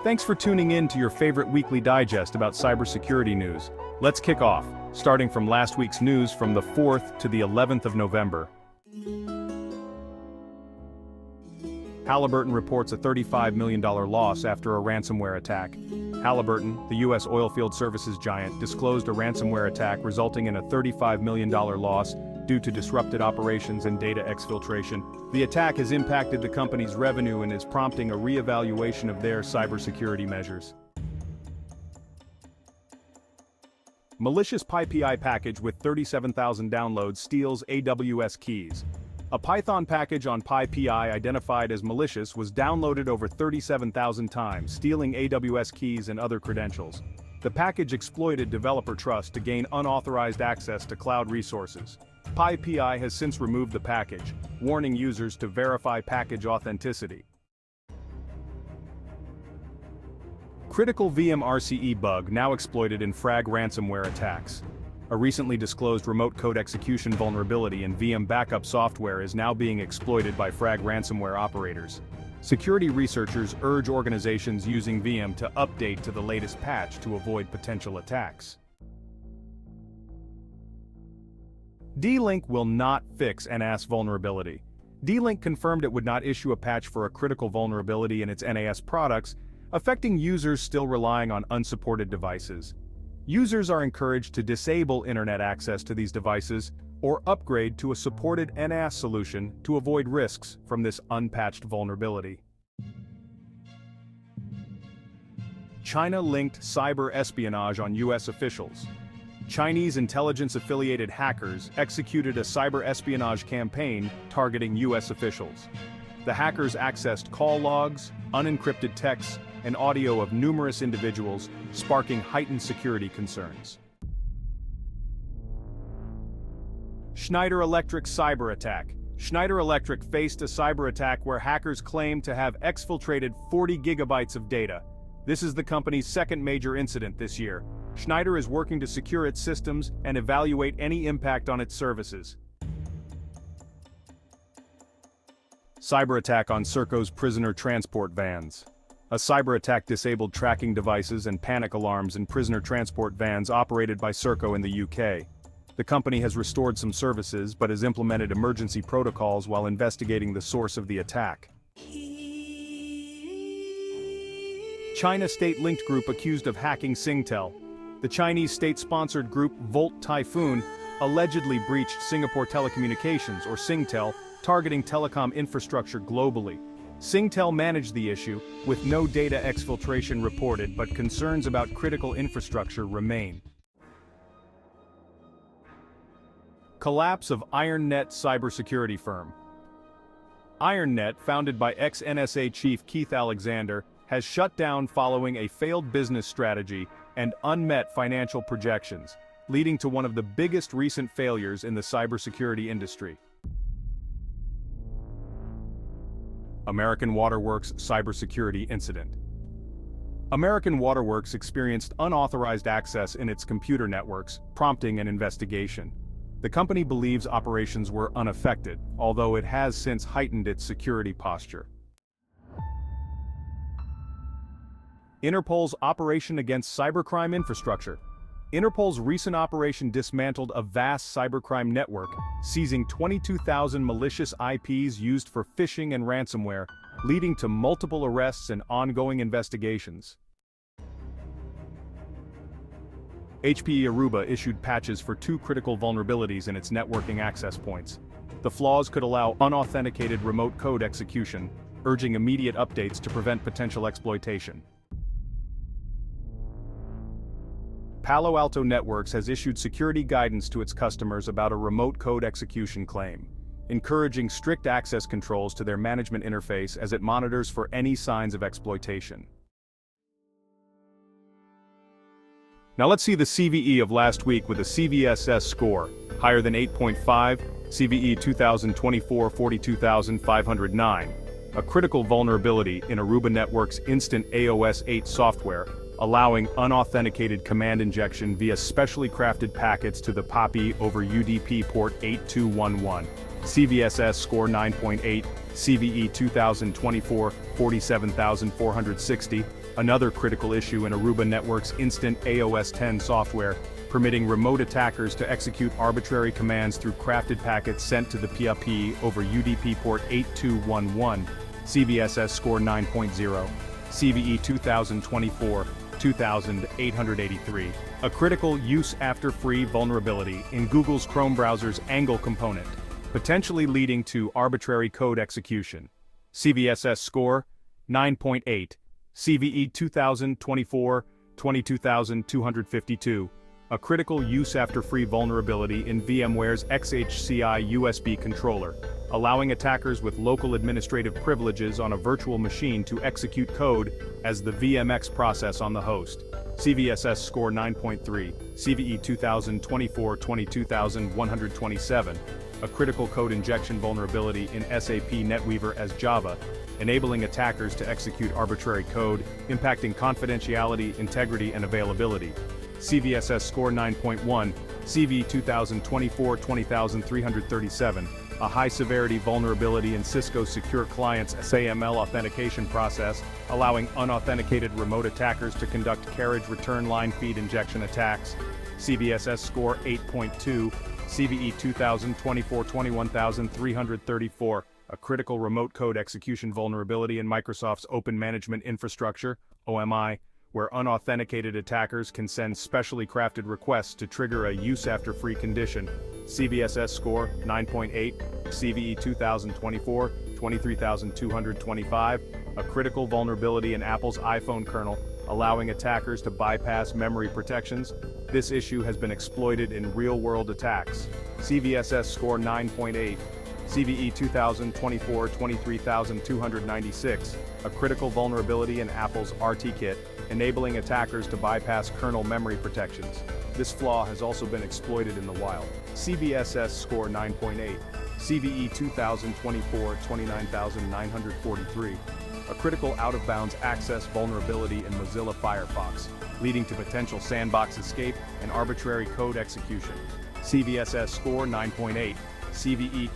Thanks for tuning in to your favorite weekly digest about cybersecurity news. Let's kick off, starting from last week's news from the 4th to the 11th of November. Halliburton reports a $35 million loss after a ransomware attack. Halliburton, the U.S. oilfield services giant, disclosed a ransomware attack resulting in a $35 million loss due to disrupted operations and data exfiltration. The attack has impacted the company's revenue and is prompting a re-evaluation of their cybersecurity measures. Malicious PyPI package with 37,000 downloads steals AWS keys. A Python package on PyPI identified as malicious was downloaded over 37,000 times, stealing AWS keys and other credentials. The package exploited developer trust to gain unauthorized access to cloud resources. PyPI has since removed the package, warning users to verify package authenticity. Critical Veeam RCE bug now exploited in Frag ransomware attacks. A recently disclosed remote code execution vulnerability in Veeam backup software is now being exploited by Frag ransomware operators. Security researchers urge organizations using Veeam to update to the latest patch to avoid potential attacks. D-Link will not fix NAS vulnerability. D-Link confirmed it would not issue a patch for a critical vulnerability in its NAS products, affecting users still relying on unsupported devices. Users are encouraged to disable internet access to these devices or upgrade to a supported NAS solution to avoid risks from this unpatched vulnerability. China-linked cyber espionage on U.S. officials. Chinese intelligence-affiliated hackers executed a cyber espionage campaign targeting U.S. officials. The hackers accessed call logs, unencrypted texts, and audio of numerous individuals, sparking heightened security concerns. Schneider Electric Cyberattack. Schneider Electric faced a cyber attack where hackers claimed to have exfiltrated 40 gigabytes of data. This is the company's second major incident this year. Schneider is working to secure its systems and evaluate any impact on its services. Cyberattack on Serco's prisoner transport vans. A cyber attack disabled tracking devices and panic alarms in prisoner transport vans operated by Serco in the UK. The company has restored some services but has implemented emergency protocols while investigating the source of the attack. China state-linked group accused of hacking SingTel. The Chinese state-sponsored group Volt Typhoon allegedly breached Singapore Telecommunications, or SingTel, targeting telecom infrastructure globally. SingTel managed the issue, with no data exfiltration reported, but concerns about critical infrastructure remain. Collapse of IronNet cybersecurity firm. IronNet, founded by ex-NSA chief Keith Alexander, has shut down following a failed business strategy and unmet financial projections, leading to one of the biggest recent failures in the cybersecurity industry. American Waterworks cybersecurity incident. American Waterworks experienced unauthorized access in its computer networks, prompting an investigation. The company believes operations were unaffected, although it has since heightened its security posture. Interpol's operation against cybercrime infrastructure. Interpol's recent operation dismantled a vast cybercrime network, seizing 22,000 malicious IPs used for phishing and ransomware, leading to multiple arrests and ongoing investigations. HPE Aruba issued patches for 2 critical vulnerabilities in its networking access points. The flaws could allow unauthenticated remote code execution, urging immediate updates to prevent potential exploitation. Palo Alto Networks has issued security guidance to its customers about a remote code execution claim, encouraging strict access controls to their management interface as it monitors for any signs of exploitation. Now let's see the CVE of last week with a CVSS score, higher than 8.5, CVE 2024 42509, a critical vulnerability in Aruba Network's instant AOS 8 software, allowing unauthenticated command injection via specially crafted packets to the PyPI over UDP port 8211. CVSS score 9.8, CVE 2024-47460, another critical issue in Aruba Network's instant AOS 10 software, permitting remote attackers to execute arbitrary commands through crafted packets sent to the PyPI over UDP port 8211, CVSS score 9.0, CVE 2024-2883, a critical use-after-free vulnerability in Google's Chrome browser's Angle component, potentially leading to arbitrary code execution. CVSS score 9.8, CVE 2024-22252, a critical use-after-free vulnerability in VMware's XHCI USB controller, allowing attackers with local administrative privileges on a virtual machine to execute code as the VMX process on the host. CVSS score 9.3, CVE 2024-22127, a critical code injection vulnerability in SAP NetWeaver as Java, enabling attackers to execute arbitrary code, impacting confidentiality, integrity, and availability. CVSS score 9.1, CVE 2024-20337, a high-severity vulnerability in Cisco Secure Client's SAML authentication process, allowing unauthenticated remote attackers to conduct carriage return line feed injection attacks. CVSS score 8.2, CVE 2024-21334, a critical remote code execution vulnerability in Microsoft's Open Management Infrastructure, OMI, where unauthenticated attackers can send specially crafted requests to trigger a use-after-free condition. CVSS score 9.8, CVE 2024-23225, a critical vulnerability in Apple's iPhone kernel, allowing attackers to bypass memory protections. This issue has been exploited in real-world attacks. CVSS score 9.8, CVE 2024-23296, a critical vulnerability in Apple's RTKit, enabling attackers to bypass kernel memory protections. This flaw has also been exploited in the wild. CVSS score 9.8, CVE 2024-29943, a critical out-of-bounds access vulnerability in Mozilla Firefox, leading to potential sandbox escape and arbitrary code execution. CVSS score 9.8, CVE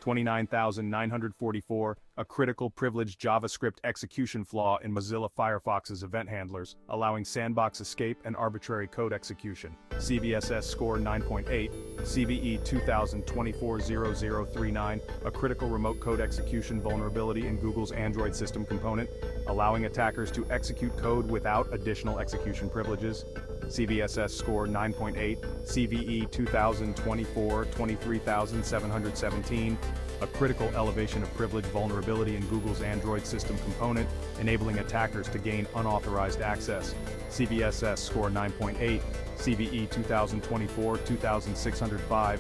2024-29944, a critical privileged JavaScript execution flaw in Mozilla Firefox's event handlers, allowing sandbox escape and arbitrary code execution. CVSS score 9.8, CVE 2024-0039, a critical remote code execution vulnerability in Google's Android system component, allowing attackers to execute code without additional execution privileges. CVSS score 9.8, CVE 2024-23717, a critical elevation of privilege vulnerability in Google's Android system component, enabling attackers to gain unauthorized access. CVSS score 9.8, CVE 2024-2605,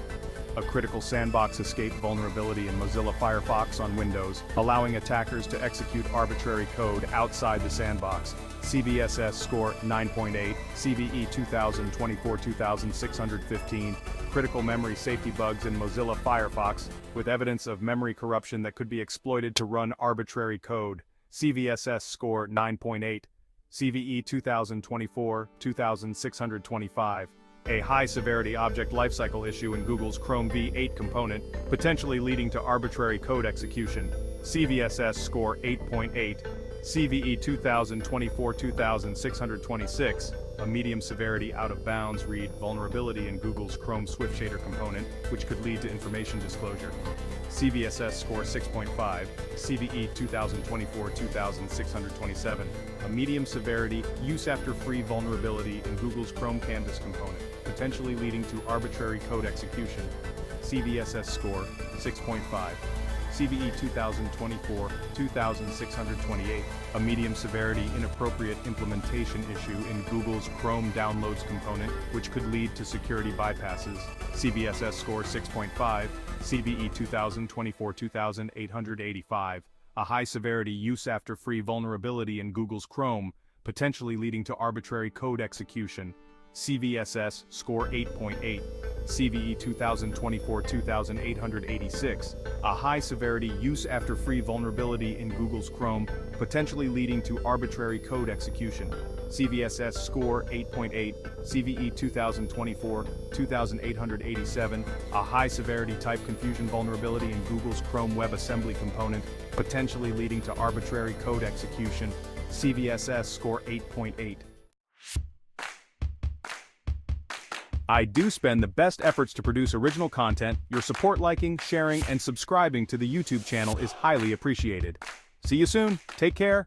a critical sandbox escape vulnerability in Mozilla Firefox on Windows, allowing attackers to execute arbitrary code outside the sandbox. CVSS score 9.8, CVE 2024-2615, critical memory safety bugs in Mozilla Firefox, with evidence of memory corruption that could be exploited to run arbitrary code. CVSS score 9.8, CVE 2024-2625, a high-severity object lifecycle issue in Google's Chrome V8 component, potentially leading to arbitrary code execution. CVSS score 8.8, CVE 2024-2626, a medium-severity out-of-bounds read vulnerability in Google's Chrome Swift Shader component, which could lead to information disclosure. CVSS score 6.5, CVE 2024-2627, a medium-severity, use-after-free vulnerability in Google's Chrome Canvas component, potentially leading to arbitrary code execution. CVSS score 6.5. CVE 2024-2628, a medium-severity inappropriate implementation issue in Google's Chrome Downloads component, which could lead to security bypasses. CVSS score 6.5, CVE 2024-2885, a high-severity use-after-free vulnerability in Google's Chrome, potentially leading to arbitrary code execution. CVSS, score 8.8. CVE 2024-2886, a high-severity use-after-free vulnerability in Google's Chrome, potentially leading to arbitrary code execution. CVSS score 8.8, CVE 2024-2887, a high-severity type confusion vulnerability in Google's Chrome WebAssembly component, potentially leading to arbitrary code execution. CVSS score 8.8. I do spend the best efforts to produce original content. Your support, liking, sharing, and subscribing to the YouTube channel is highly appreciated. See you soon. Take care.